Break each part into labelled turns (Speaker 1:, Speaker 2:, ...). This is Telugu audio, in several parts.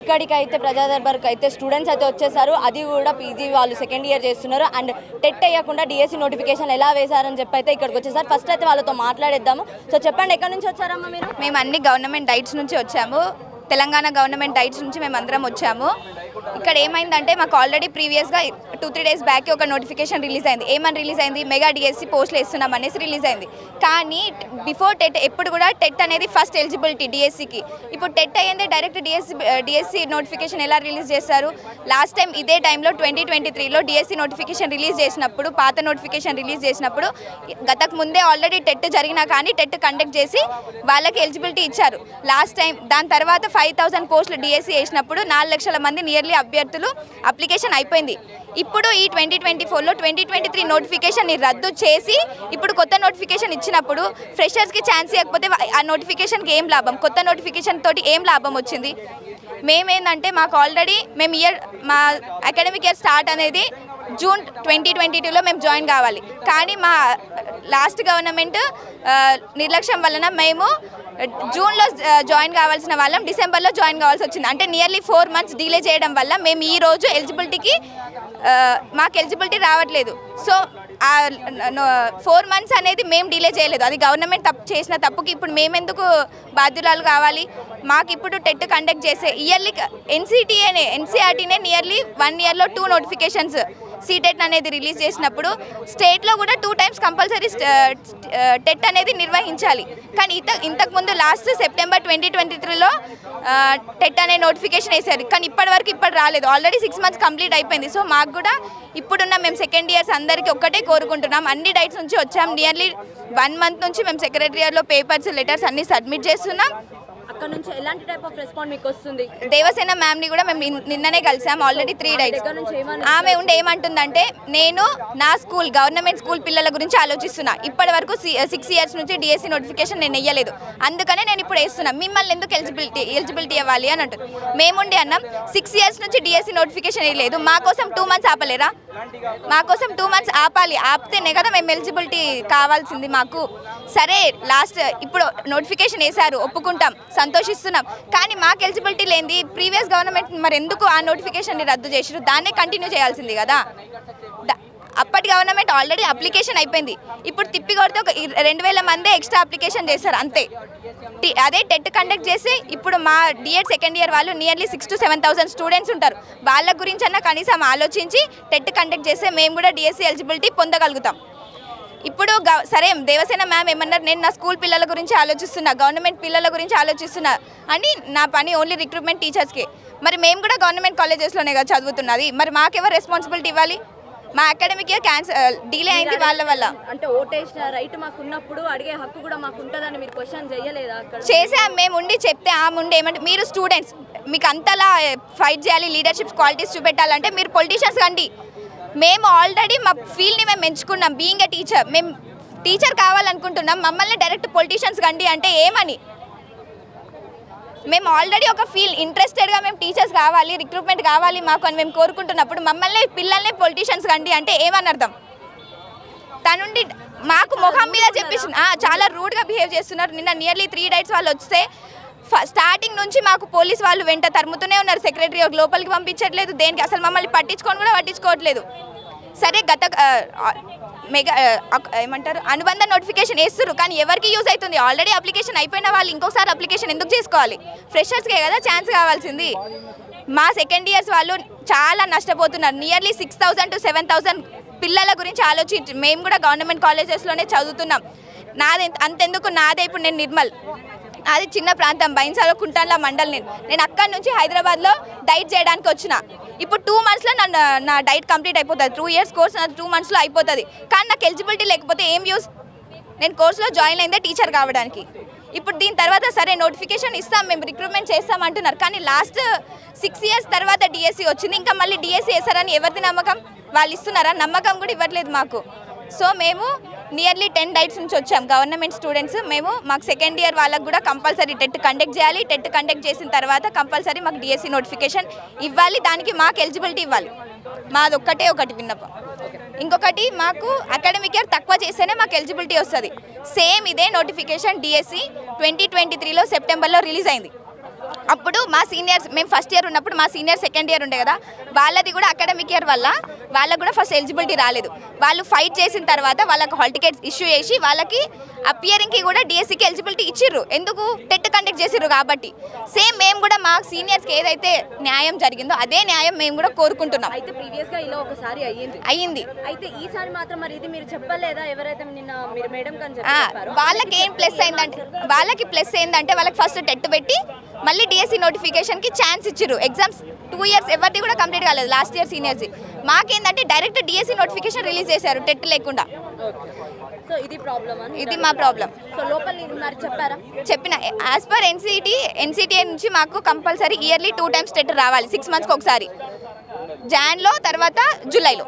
Speaker 1: ఇక్కడికైతే ప్రజా దర్బార్కి అయితే స్టూడెంట్స్ అయితే వచ్చేసారు. అది కూడా పీజీ వాళ్ళు సెకండ్ ఇయర్ చేస్తున్నారు. అండ్ టెట్ అయ్యకుండా డిఎస్సి నోటిఫికేషన్ ఎలా వేశారని చెప్పి అయితే ఇక్కడికి వచ్చేసారు. ఫస్ట్ అయితే వాళ్ళతో మాట్లాడేద్దాము. సో చెప్పండి, ఎక్కడి నుంచి వచ్చారమ్మా మీరు?
Speaker 2: మేము అన్ని గవర్నమెంట్ డైట్స్ నుంచి వచ్చాము. తెలంగాణ గవర్నమెంట్ డైట్స్ నుంచి మేము అందరం వచ్చాము. ఇక్కడ ఏమైందంటే మాకు ఆల్రెడీ ప్రీవియస్గా 2-3 డేస్ బ్యాక్ ఒక నోటిఫికేషన్ రిలీజ్ అయింది. ఏమని రిలీజ్ అయింది? మెగా డిఎస్సి పోస్టులు వేస్తున్నాం అనేసి రిలీజ్ అయింది. కానీ బిఫోర్ టెట్ ఎప్పుడు కూడా టెట్ అనేది ఫస్ట్ ఎలిజిబిలిటీ డిఎస్సికి. ఇప్పుడు టెట్ అయ్యింది డైరెక్ట్ డిఎస్సి నోటిఫికేషన్ ఎలా రిలీజ్ చేస్తారు? లాస్ట్ టైం ఇదే టైంలో 2023లో డిఎస్సి నోటిఫికేషన్ రిలీజ్ చేసినప్పుడు, పాత నోటిఫికేషన్ రిలీజ్ చేసినప్పుడు గతకు ముందే ఆల్రెడీ టెట్ జరిగినా కానీ టెట్ కండక్ట్ చేసి వాళ్ళకి ఎలిజిబిలిటీ ఇచ్చారు లాస్ట్ టైం. దాని తర్వాత 5,000 పోస్టులు డిఎస్సి వేసినప్పుడు 4 లక్షల మంది నియర్లీ అభ్యర్థులు అప్లికేషన్ అయిపోయింది. ఇప్పుడు ఈ 2024లో 2023 నోటిఫికేషన్ని రద్దు చేసి ఇప్పుడు కొత్త నోటిఫికేషన్ ఇచ్చినప్పుడు ఫ్రెషర్స్కి ఛాన్స్ ఇవ్వకపోతే ఆ నోటిఫికేషన్కి ఏం లాభం? కొత్త నోటిఫికేషన్ తోటి ఏం లాభం వచ్చింది? మేమేందంటే మాకు ఆల్రెడీ మా అకాడమిక్ ఇయర్ స్టార్ట్ అనేది జూన్ 2022లో మేము జాయిన్ కావాలి. కానీ మా లాస్ట్ గవర్నమెంట్ నిర్లక్ష్యం వలన మేము జూన్లో జాయిన్ కావాల్సిన వాళ్ళం డిసెంబర్లో జాయిన్ కావాల్సి వచ్చింది. అంటే నియర్లీ 4 మంత్స్ డిలే చేయడం వల్ల మేము ఈరోజు మాకు ఎలిజిబిలిటీ రావట్లేదు. సో 4 మంత్స్ అనేది మేము డిలే చేయలేదు, అది గవర్నమెంట్ చేసిన తప్పుకి ఇప్పుడు మేమెందుకు బాధ్యురాలు కావాలి? మాకు ఇప్పుడు టెట్ కండక్ట్ చేసే ఇయర్లీ ఎన్సీఆర్టీనే నియర్లీ 1 ఇయర్లో 2 నోటిఫికేషన్స్ సీటెట్ అనేది రిలీజ్ చేసినప్పుడు స్టేట్లో కూడా 2 టైమ్స్ కంపల్సరీ టెట్ అనేది నిర్వహించాలి. కానీ ఇంతకుముందు లాస్ట్ సెప్టెంబర్ 2023లో టెట్ అనే నోటిఫికేషన్ వేశారు. కానీ ఇప్పుడు రాలేదు. ఆల్రెడీ 6 మంత్స్ కంప్లీట్ అయిపోయింది. సో మాకు కూడా ఇప్పుడున్న మేము సెకండ్ ఇయర్స్ అందరికీ ఒక్కటే కోరుకుంటున్నాం. అన్ని డైట్స్ నుంచి వచ్చాం. నియర్లీ 1 మంత్ నుంచి మేము సెక్రటరియట్లో పేపర్స్, లెటర్స్ అన్నీ సబ్మిట్ చేస్తున్నాం.
Speaker 1: అక్కడ నుంచి ఎలాంటి టైప్ ఆఫ్ రెస్పాన్స్ మీకు వస్తుంది?
Speaker 2: దేవసేన మ్యామ్ని కూడా మేము నిన్ననే కలిసాం. Already 3 diets. ఆమె ఉండి ఏమంటుందంటే, నేను నా స్కూల్ గవర్నమెంట్ స్కూల్ పిల్లల గురించి ఆలోచిస్తున్నా. ఇప్పటి వరకు 6 ఇయర్స్ నుంచి డిఎస్సి నోటిఫికేషన్ నేను వేయలేదు, అందుకనే నేను ఇప్పుడు వేస్తున్నా. మిమ్మల్ని ఎందుకు ఎలిజిబిలిటీ ఇవ్వాలి అని అంటుంది. మేముండి అన్నాం 6 ఇయర్స్ నుంచి డిఎస్సి నోటిఫికేషన్ వేయలేదు, మా కోసం 2 మంత్స్ ఆపలేరా? మా కోసం 2 మంత్స్ ఆపాలి. ఆపితేనే కదా మేము ఎలిజిబిలిటీ కావాల్సింది మాకు. సరే లాస్ట్ ఇప్పుడు నోటిఫికేషన్ వేశారు, ఒప్పుకుంటాం, సంతోషిస్తున్నాం. కానీ మాకు ఎలిజిబిలిటీ లేనిది ప్రీవియస్ గవర్నమెంట్ మరి ఎందుకు ఆ నోటిఫికేషన్ని రద్దు చేసారు? దాన్నే కంటిన్యూ చేయాల్సింది కదా. అప్పటి గవర్నమెంట్ ఆల్రెడీ అప్లికేషన్ అయిపోయింది. ఇప్పుడు తిప్పి కొడితే ఒక 2,000 మందే ఎక్స్ట్రా అప్లికేషన్ చేశారు అంతే. అదే టెట్ కండక్ట్ చేసి ఇప్పుడు మా డిఎడ్ సెకండ్ ఇయర్ వాళ్ళు నియర్లీ 6,000 to 7,000 స్టూడెంట్స్ ఉంటారు. వాళ్ళ గురించి అన్నా కనీసం ఆలోచించి టెట్ కండక్ట్ చేస్తే మేము కూడా డిఎస్సి ఎలిజిబిలిటీ పొందగలుగుతాం. ఇప్పుడు సరే దేవసేన మ్యామ్ ఏమన్నారు, నేను నా స్కూల్ పిల్లల గురించి ఆలోచిస్తున్నా, గవర్నమెంట్ పిల్లల గురించి ఆలోచిస్తున్నా అని. నా పని ఓన్లీ రిక్రూట్మెంట్ టీచర్స్కి. మరి మేము కూడా గవర్నమెంట్ కాలేజెస్లోనే కదా చదువుతున్నది, మరి మాకెవరు రెస్పాన్సిబిలిటీ ఇవ్వాలి? మా అకాడమిక్ ఇయర్ డిలే అయింది వాళ్ళ వల్ల.
Speaker 1: అంటే ఓటేసిన రైట్ మాకు ఉన్నప్పుడు అడిగే హక్కు కూడా మాకు ఉంటుందని మీరు క్వశ్చన్ చేయలేదా?
Speaker 2: చేసాం. మేము ఉండి చెప్తే ఆమె ఉండి ఏమంటే, మీరు స్టూడెంట్స్ మీకు అంతలా ఫైట్ చేయాలి, లీడర్షిప్ క్వాలిటీస్ చూపెట్టాలంటే మీరు పొలిటీషియన్స్ కండి. మేము ఆల్రెడీ మా ఫీల్డ్ని మేము ఎంచుకున్నాం. బీయింగ్ ఏ టీచర్, మేము టీచర్ కావాలనుకుంటున్నాం. మమ్మల్ని డైరెక్ట్ పొలిటీషియన్స్ కండి అంటే ఏమని? మేము ఆల్రెడీ ఒక ఇంట్రెస్టెడ్గా మేము టీచర్స్ కావాలి, రిక్రూట్మెంట్ కావాలి మాకు అని మేము కోరుకుంటున్నప్పుడు మమ్మల్ని పిల్లల్ని పొలిటీషియన్స్ కండి అంటే ఏమని అర్థం? తనుండి మాకు మొహం మీద చెప్పేసి చాలా రూడ్గా బిహేవ్ చేస్తున్నారు. నిన్న నియర్లీ 3 డైట్స్ వాళ్ళు వస్తే స్టార్టింగ్ నుంచి మాకు పోలీస్ వాళ్ళు వెంట తరుముతూనే ఉన్నారు. సెక్రటరీ లోపలికి పంపించట్లేదు, దేనికి అసలు మమ్మల్ని పట్టించుకోవట్లేదు. సరే మెగా ఏమంటారు అనుబంధ నోటిఫికేషన్ వేస్తారు, కానీ ఎవరికి యూజ్ అవుతుంది? ఆల్రెడీ అప్లికేషన్ అయిపోయిన వాళ్ళు ఇంకొకసారి అప్లికేషన్ ఎందుకు చేసుకోవాలి? ఫ్రెషర్స్కే కదా ఛాన్స్ కావాల్సింది. మా సెకండ్ ఇయర్స్ వాళ్ళు చాలా నష్టపోతున్నారు. నియర్లీ 6,000 to 7,000 పిల్లల గురించి ఆలోచించి మేము కూడా గవర్నమెంట్ కాలేజెస్లోనే చదువుతున్నాం. అంతెందుకు నాదే ఇప్పుడు నేను నిర్మల్, అది చిన్న ప్రాంతం బైన్సాలో కుంటాన్ల మండల్. నేను అక్కడి నుంచి హైదరాబాద్లో డైట్ చేయడానికి వచ్చిన. ఇప్పుడు 2 మంత్స్లో నా డైట్ కంప్లీట్ అయిపోతుంది. 2 ఇయర్స్ కోర్స్ నా 2 మంత్స్లో అయిపోతుంది. కానీ నాకు ఎలిజిబిలిటీ లేకపోతే ఏం యూస్? నేను కోర్సులో జాయిన్ అయిందే టీచర్ కావడానికి. ఇప్పుడు దీని తర్వాత సరే నోటిఫికేషన్ ఇస్తాం, మేము రిక్రూట్మెంట్ చేస్తాం అంటున్నారు. కానీ లాస్ట్ 6 ఇయర్స్ తర్వాత డిఎస్సి వచ్చింది. ఇంకా మళ్ళీ డిఎస్సి వేస్తారని ఎవరిది నమ్మకం? వాళ్ళు ఇస్తున్నారా? నమ్మకం కూడా ఇవ్వట్లేదు మాకు. సో మేము నియర్లీ 10 డైట్స్ నుంచి వచ్చాం గవర్నమెంట్ స్టూడెంట్స్. మాకు సెకండ్ ఇయర్ వాళ్ళకు కూడా కంపల్సరీ టెట్ కండక్ట్ చేయాలి. టెట్ కండక్ట్ చేసిన తర్వాత కంపల్సరీ మాకు డిఎస్సి నోటిఫికేషన్ ఇవ్వాలి. దానికి మాకు ఎలిజిబిలిటీ ఇవ్వాలి. మాది ఒకటి విన్నపం. ఇంకొకటి, మాకు అకాడమిక్ ఇయర్ తక్కువ చేస్తేనే మాకు ఎలిజిబిలిటీ వస్తుంది. సేమ్ ఇదే నోటిఫికేషన్ డిఎస్సి 2023లో సెప్టెంబర్లో రిలీజ్ అయింది. అప్పుడు మా సీనియర్స్ మేము ఫస్ట్ ఇయర్ ఉన్నప్పుడు మా సీనియర్ సెకండ్ ఇయర్ ఉండే కదా, వాళ్ళది కూడా అకాడమిక్ ఇయర్ వల్ల వాళ్ళకు కూడా ఫస్ట్ ఎలిజిబిలిటీ రాలేదు. వాళ్ళు ఫైట్ చేసిన తర్వాత వాళ్ళకి హాల్ టికెట్స్ ఇష్యూ చేసి వాళ్ళకి అపియరింగ్కి కూడా డిఎస్సికి ఎలిజిబిలిటీ ఇచ్చిర్రు. ఎందుకు? టెట్ కండక్ట్ చేసిర్రు కాబట్టి. సేమ్ మేము కూడా మా సీనియర్స్కి ఏదైతే న్యాయం జరిగిందో అదే న్యాయం మేము కూడా కోరుకుంటున్నాం.
Speaker 1: అయితే ప్రీవియస్గా ఇలా ఒకసారి అయ్యింది. అయితే ఈసారి మాత్రం మరి ఇది మీరు చెప్పలేదా? ఎవరైతే నిన్న మీరు మేడం కని చెప్పారు
Speaker 2: వాళ్ళకి ఏం ప్లస్ అయిందంటే వాళ్ళకి ఫస్ట్ టెట్ పెట్టి మళ్ళీ డిఎస్సి నోటిఫికేషన్కి ఛాన్స్ ఇచ్చిర్రు. ఎగ్జామ్స్ 2 ఇయర్స్ ఎవరిది కూడా కంప్లీట్ కాలేదు లాస్ట్ ఇయర్ సీనియర్స్. మాకేందంటే డైరెక్ట్ డిఎస్సి నోటిఫికేషన్ రిలీజ్ చేశారు టెట్ లేకుండా.
Speaker 1: సో ఇది ప్రాబ్లమ్,
Speaker 2: ఇది మా ప్రాబ్లం.
Speaker 1: సో లోపల మరి చెప్పారా?
Speaker 2: చెప్పిన యాజ్ పర్ ఎన్సిటిఏ నుంచి మాకు కంపల్సరీ ఇయర్లీ 2 టైమ్స్ టెట్ రావాలి, 6 మంత్స్కి ఒకసారి, జాన్లో తర్వాత జూలైలో.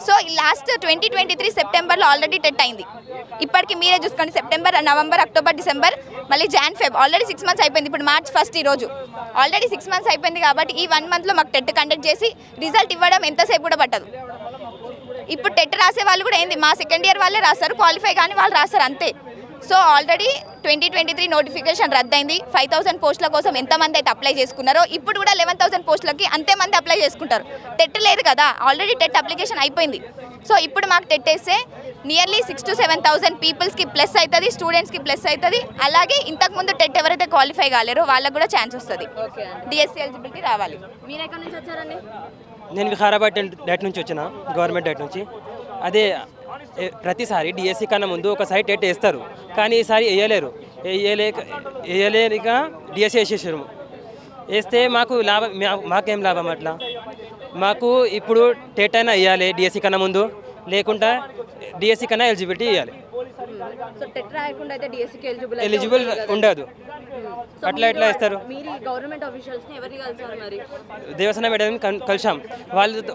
Speaker 2: సో లాస్ట్ 2023 సెప్టెంబర్లో ఆల్రెడీ టెట్ అయింది. ఇప్పటికి మీరే చూసుకోండి, సెప్టెంబర్, నవంబర్, అక్టోబర్, డిసెంబర్, మళ్ళీ జాన్, ఫెబ్, ఆల్రెడీ 6 మంత్స్ అయిపోయింది. ఇప్పుడు మార్చ్ 1 ఈరోజు ఆల్రెడీ 6 మంత్స్ అయిపోయింది. కాబట్టి ఈ 1 మంత్లో మాకు టెట్ కండక్ట్ చేసి రిజల్ట్ ఇవ్వడం ఎంతసేపు కూడా పట్టదు. ఇప్పుడు టెట్ రాసే వాళ్ళు కూడా ఏంది, మా సెకండ్ ఇయర్ వాళ్ళే రాస్తారు, క్వాలిఫై కానీ వాళ్ళు రాస్తారు అంతే. So already 2023 notification రద్దయింది. 5000 పోస్టుల కోసం ఎంతమంది అయితే అప్లై చేసుకున్నారో ఇప్పుడు కూడా 11,000 పోస్టులకి అంతేమంది అప్లై చేసుకుంటారు. టెట్ లేదు కదా, ఆల్రెడీ టెట్ అప్లికేషన్ అయిపోయింది. సో ఇప్పుడు మాకు టెట్ వేస్తే నియర్లీ 6,000 to 7,000 పీపుల్స్కి ప్లస్ అవుతుంది, స్టూడెంట్స్కి ప్లస్ అవుతుంది. అలాగే ఇంతకుముందు టెట్ ఎవరైతే క్వాలిఫై కాలేరో వాళ్ళకు కూడా ఛాన్స్ వస్తుంది, డిఎస్సి ఎలిజిబిలిటీ రావాలి.
Speaker 1: మీరు ఎక్కడి నుంచి వచ్చారండి?
Speaker 3: నేను వికారాబాద్ డేట్ నుంచి వచ్చిన, గవర్నమెంట్ డేట్ నుంచి. అదే ప్రతిసారి డిఎస్సి కన్నా ముందు ఒకసారి టెట్ వేస్తారు, కానీ ఈసారి వేయలేక డిఎస్సి వేసేసారు. వేస్తే మాకు లాభం, మాకేం లాభం అట్లా? మాకు ఇప్పుడు టెట్ అయినా వేయాలి డిఎస్సి కన్నా ముందు, లేకుండా డిఎస్సి కన్నా ఎలిజిబిలిటీ ఇవ్వాలి.
Speaker 1: సో టెట్ రాయకుండా అయితే డిఎస్సికి
Speaker 3: ఎలిజిబుల్ ఉండదు. అట్లా ఎట్లా ఇస్తారు?
Speaker 1: మీరు గవర్నమెంట్ ఆఫీషియల్స్ని ఎవరిని కలిసారు మరి?
Speaker 3: దేవసేన మేడం కలిసాం,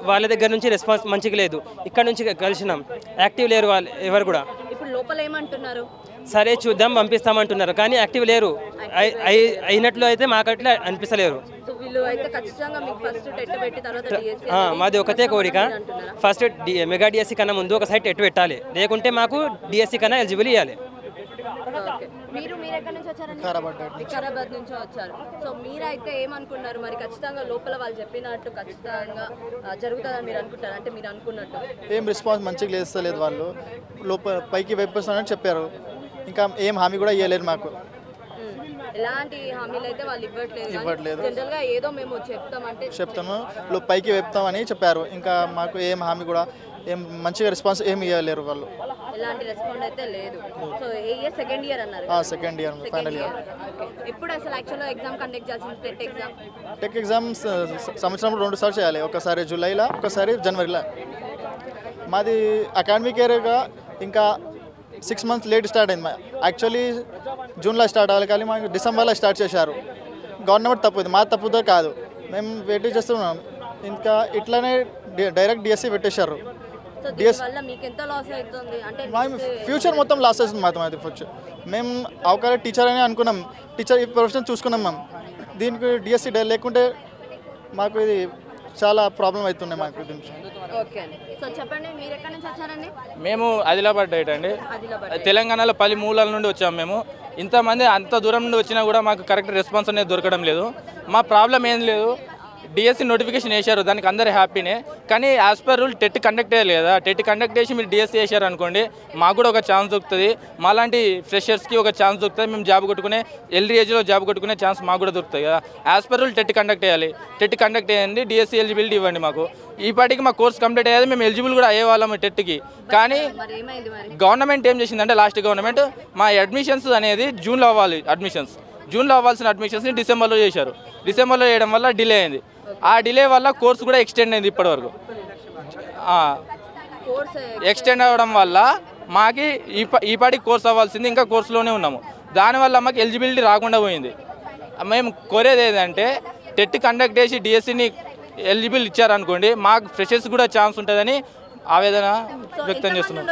Speaker 3: వాళ్ళ దగ్గర నుంచి రెస్పాన్స్ మంచిగా లేదు. ఇక్కడ నుంచి కలిసినాం, యాక్టివ్ లేరు వాళ్ళు ఎవరు కూడా.
Speaker 1: ఇప్పుడు లోపల ఏమంటున్నారు?
Speaker 3: సరే చూద్దాం పంపిస్తామంటున్నారు, కానీ యాక్టివ్ లేరు. అయినట్లు అయితే మాకు అట్లా అనిపిస్తలేరు.
Speaker 1: సో వీళ్ళు అయితే ఖచ్చితంగా మీకు ఫస్ట్ టెట్ పెట్టి తర్వాత డిఎస్సి.
Speaker 3: మాది ఒకటే కోరిక, ఫస్ట్ మెగా డిఎస్సి కన్నా ముందు ఒకసారి టెట్ పెట్టాలి, లేకుంటే మాకు డిఎస్సి కన్నా ఎలిజిబుల్ ఇవ్వాలి.
Speaker 1: మీరు ఎక్కడి నుంచి వచ్చారండి? వికారాబాద్ నుంచి వచ్చారు. సో మీరైతే ఏమనుకున్నారు మరి? ఖచ్చితంగా లోపల వాళ్ళు చెప్పినట్టు ఖచ్చితంగా జరుగుతుందని మీరు అనుకుంటారు? అంటే మీరు అనుకున్నట్టు
Speaker 4: ఏం రెస్పాన్స్ మంచిగా లేస్తలేదు. వాళ్ళు లోపల పైకి వైపుస్తానని చెప్పారు, ఇంకా ఏం హామీ కూడా ఇవ్వలేదు మాకు.
Speaker 1: ఎలాంటి హామీలు అయితే వాళ్ళు ఇవ్వట్లేదు. జనరల్ గా ఏదో మేము చెప్తాము
Speaker 4: పైకి వెప్తామని చెప్పారు, ఇంకా మాకు ఏం హామీ కూడా ఏం మంచిగా రెస్పాన్స్ ఏమి ఇవ్వలేరు వాళ్ళు.
Speaker 1: ఎలాంటి రెస్పాండ్ అయితే లేదు. సో ఏ ఇయర్? సెకండ్ ఇయర్ అన్నారు.
Speaker 4: Second year, final year.
Speaker 1: ఎప్పుడు అసలు యాక్చువల్గా ఎగ్జామ్ కండక్ట్ చేయాల్సింది?
Speaker 4: టెక్ ఎగ్జామ్స్ సంవత్సరంలో 2 సార్లు చేయాలి, ఒకసారి జూలైలో ఒకసారి జనవరిలో. మాది అకాడమిక్ ఇయర్గా ఇంకా 6 మంత్స్ లేట్ స్టార్ట్ అయింది. యాక్చువల్లీ జూన్లో స్టార్ట్ అవ్వాలి, కానీ మాకు డిసెంబర్లో స్టార్ట్ చేశారు. గవర్నమెంట్ తప్పుది, మా తప్పుతో కాదు, మేము వెయిట్ చేస్తున్నాం. ఇంకా ఇట్లానే డైరెక్ట్ డిఎస్సి పెట్టేశారు. ఫ్యూచర్ మొత్తం లాస్ అవుతుంది మాత్రం. అది ఫ్యూచర్ మేము అవకాశ టీచర్ అని అనుకున్నాం, టీచర్ ఈ ప్రొఫెషన్ చూసుకున్నాం మేము. దీనికి డిఎస్సి లేకుంటే మాకు ఇది చాలా ప్రాబ్లం అవుతున్నాయి మాకు.
Speaker 5: మేము ఆదిలాబాద్ డైట్ అండి, తెలంగాణలో 10 మూలాల నుండి వచ్చాము. మేము ఇంతమంది అంత దూరం నుండి వచ్చినా కూడా మాకు కరెక్ట్ రెస్పాన్స్ అనేది దొరకడం లేదు. మా ప్రాబ్లం ఏం లేదు, డిఎస్సి నోటిఫికేషన్ వేశారు, దానికి అందరు హ్యాపీనే. కానీ as per rule TET conduct అయ్యాలి కదా, టెట్ కండక్ట్ చేసి మీరు డిఎస్సి వేశారు అనుకోండి, మాకు కూడా ఒక ఛాన్స్ దొరుకుతుంది, మాలాంటి ఫ్రెషర్స్కి ఒక ఛాన్స్ దొరుకుతుంది. మేము జాబ్ కొట్టుకునే ఎల్డీ ఏజ్లో జాబ్ కొట్టుకునే ఛాన్స్ మాకు కూడా దొరుకుతుంది కదా. As per rule TET conduct అయ్యాలి, టెట్ కండక్ట్ అయ్యండి, డిఎస్సి ఎలిజిబిలిటీ ఇవ్వండి మాకు. ఈ పాటికి మా కోర్స్ కంప్లీట్ అయ్యేది, మేము ఎలిజిబుల్ కూడా అయ్యేవాళ్ళము టెట్కి. కానీ గవర్నమెంట్ ఏం చేసిందంటే, లాస్ట్ గవర్నమెంట్ మా అడ్మిషన్స్ అనేది జూన్లో అవ్వాలి, జూన్లో అవ్వాల్సిన అడ్మిషన్స్ని డిసెంబర్లో చేశారు. డిసెంబర్లో చేయడం వల్ల డిలే అయింది. ఆ డిలే వల్ల కోర్సు కూడా ఎక్స్టెండ్ అయింది. ఇప్పటివరకు ఎక్స్టెండ్ అవ్వడం వల్ల మాకి ఈ పాటికి కోర్స్ అవ్వాల్సింది, ఇంకా కోర్సులోనే ఉన్నాము. దానివల్ల మాకు ఎలిజిబిలిటీ రాకుండా పోయింది. మేము కోరేది ఏంటంటే, టెట్ కండక్ట్ చేసి డిఎస్సిని ఎలిజిబుల్ ఇచ్చారనుకోండి, మాకు ఫ్రెషర్స్ కూడా ఛాన్స్ ఉంటుందని ఆవేదన వ్యక్తం చేస్తున్నాం.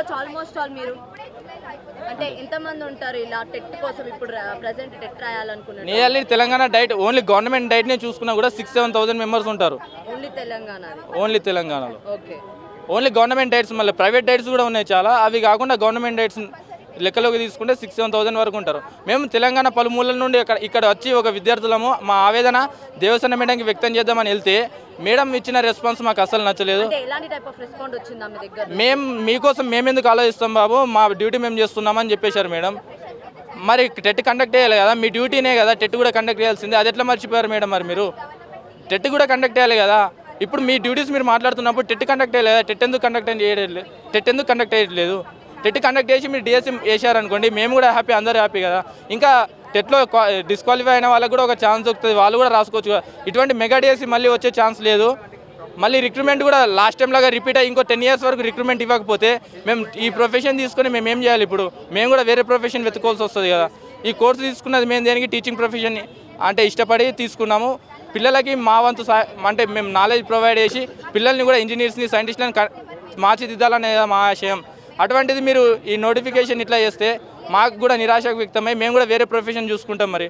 Speaker 1: అంటే ఎంతమంది ఉంటారు ఇలా టెట్ కోసం ఇప్పుడు ప్రెజెంట్ టెట్ రాయాలనుకున్నారు?
Speaker 5: Nearly Telangana DIET only government డైట్ని చూసుకున్నా కూడా 6-7,000 మెంబర్స్ ఉంటారు ఓన్లీ తెలంగాణలో. ఓన్లీ గవర్నమెంట్ డైట్స్, మళ్ళీ ప్రైవేట్ డైట్స్ కూడా ఉన్నాయి చాలా. అవి కాకుండా గవర్నమెంట్ డైట్స్ లెక్కలోకి తీసుకుంటే 6-7,000 వరకు ఉంటారు. మేము తెలంగాణ పలుమూలల నుండి ఇక్కడ వచ్చి ఒక విద్యార్థులము మా ఆవేదన దేవసేన మేడంకి వ్యక్తం చేద్దామని వెళ్తే మేడం ఇచ్చిన రెస్పాన్స్ మాకు అసలు నచ్చలేదు. మీకోసం మేమెందుకు ఆలోచిస్తాం బాబు, మా డ్యూటీ మేము చేస్తున్నామని చెప్పేశారు మేడం. మరి టెట్ కండక్ట్ చేయాలి కదా, మీ డ్యూటీనే కదా, టెట్ కూడా కండక్ట్ చేయాల్సిందే. అది ఎట్లా మర్చిపోయారు మేడం? మరి మీరు టెట్ కూడా కండక్ట్ చేయాలి కదా. ఇప్పుడు మీ డ్యూటీస్ మీరు మాట్లాడుతున్నప్పుడు టెట్ కండక్ట్ చేయలేదు, టెట్ ఎందుకు కండక్ట్ చేయట్లేదు? టెట్ కండక్ట్ చేసి మీరు డిఎస్సి వేసారనుకోండి, మేము కూడా హ్యాపీ, అందరూ హ్యాపీ కదా. ఇంకా టెట్లో డిస్క్వాలిఫై అయిన వాళ్ళకి కూడా ఒక ఛాన్స్ దొరుకుతుంది, వాళ్ళు కూడా రాసుకోవచ్చు కదా. ఇటువంటి మెగా డిఎస్సి మళ్ళీ వచ్చే ఛాన్స్ లేదు. మళ్ళీ రిక్రూట్మెంట్ కూడా లాస్ట్ టైం లాగా రిపీట్ అయ్యి ఇంకో 10 years వరకు రిక్రూట్మెంట్ ఇవ్వకపోతే మేము ఈ ప్రొఫెషన్ తీసుకొని మేము ఏం చేయాలి? ఇప్పుడు మేము కూడా వేరే ప్రొఫెషన్ వెతుకోవాల్సి వస్తుంది కదా. ఈ కోర్సు తీసుకున్నది మేము దేనికి టీచింగ్ ప్రొఫెషన్ అంటే ఇష్టపడి తీసుకున్నాము. పిల్లలకి మా వంతు అంటే మేము నాలెడ్జ్ ప్రొవైడ్ చేసి పిల్లల్ని కూడా ఇంజనీర్స్ని సైంటిస్ట్లను మార్చిదిద్దాలనేది మా ఆశయం. అటువంటిది మీరు ఈ నోటిఫికేషన్ ఇట్లా చేస్తే మాకు కూడా నిరాశ వ్యక్తమై మేము కూడా వేరే ప్రొఫెషన్ చూసుకుంటాం. మరి